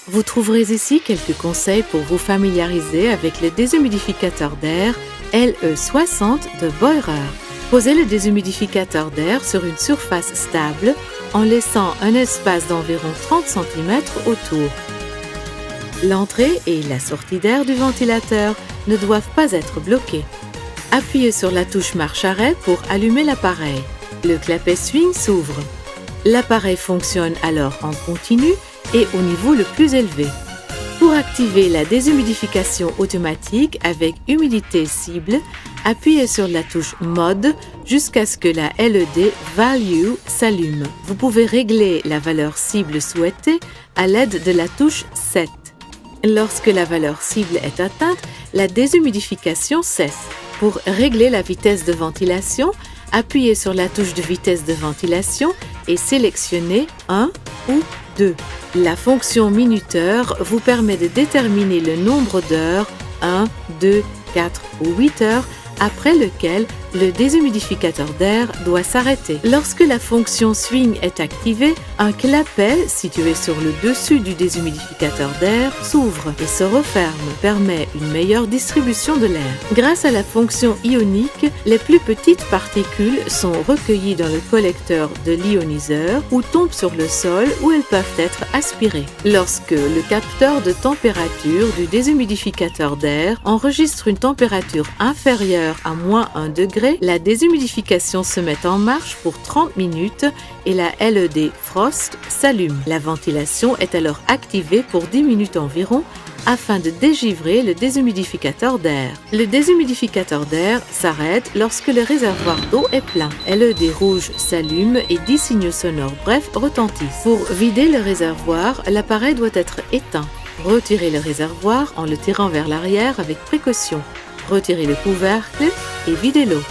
Vous trouverez ici quelques conseils pour vous familiariser avec le déshumidificateur d'air LE60 de Boirer. Posez le déshumidificateur d'air sur une surface stable en laissant un espace d'environ 30 cm autour. L'entrée et la sortie d'air du ventilateur ne doivent pas être bloquées. Appuyez sur la touche marche-arrêt pour allumer l'appareil. Le clapet swing s'ouvre. L'appareil fonctionne alors en continu et au niveau le plus élevé. Pour activer la déshumidification automatique avec humidité cible, appuyez sur la touche Mode jusqu'à ce que la LED Value s'allume. Vous pouvez régler la valeur cible souhaitée à l'aide de la touche Set. Lorsque la valeur cible est atteinte, la déshumidification cesse. Pour régler la vitesse de ventilation, appuyez sur la touche de vitesse de ventilation et sélectionnez 1 ou 2. La fonction minuteur vous permet de déterminer le nombre d'heures, 1, 2, 4 ou 8 heures, après lequel le déshumidificateur d'air doit s'arrêter. Lorsque la fonction swing est activée, un clapet situé sur le dessus du déshumidificateur d'air s'ouvre et se referme, permet une meilleure distribution de l'air. Grâce à la fonction ionique, les plus petites particules sont recueillies dans le collecteur de l'ioniseur ou tombent sur le sol où elles peuvent être aspirées. Lorsque le capteur de température du déshumidificateur d'air enregistre une température inférieure à moins 1 degré, la déshumidification se met en marche pour 30 minutes et la LED Frost s'allume. La ventilation est alors activée pour 10 minutes environ afin de dégivrer le déshumidificateur d'air. Le déshumidificateur d'air s'arrête lorsque le réservoir d'eau est plein. LED rouge s'allume et 10 signaux sonores brefs retentissent. Pour vider le réservoir, l'appareil doit être éteint. Retirez le réservoir en le tirant vers l'arrière avec précaution. Retirez le couvercle et videz l'eau.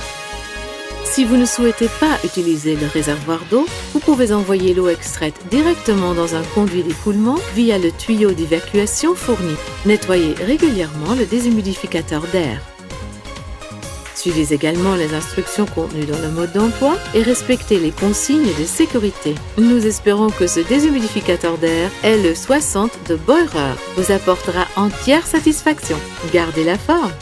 Si vous ne souhaitez pas utiliser le réservoir d'eau, vous pouvez envoyer l'eau extraite directement dans un conduit d'écoulement via le tuyau d'évacuation fourni. Nettoyez régulièrement le déshumidificateur d'air. Suivez également les instructions contenues dans le mode d'emploi et respectez les consignes de sécurité. Nous espérons que ce déshumidificateur d'air LE60 de Boirer vous apportera entière satisfaction. Gardez la forme!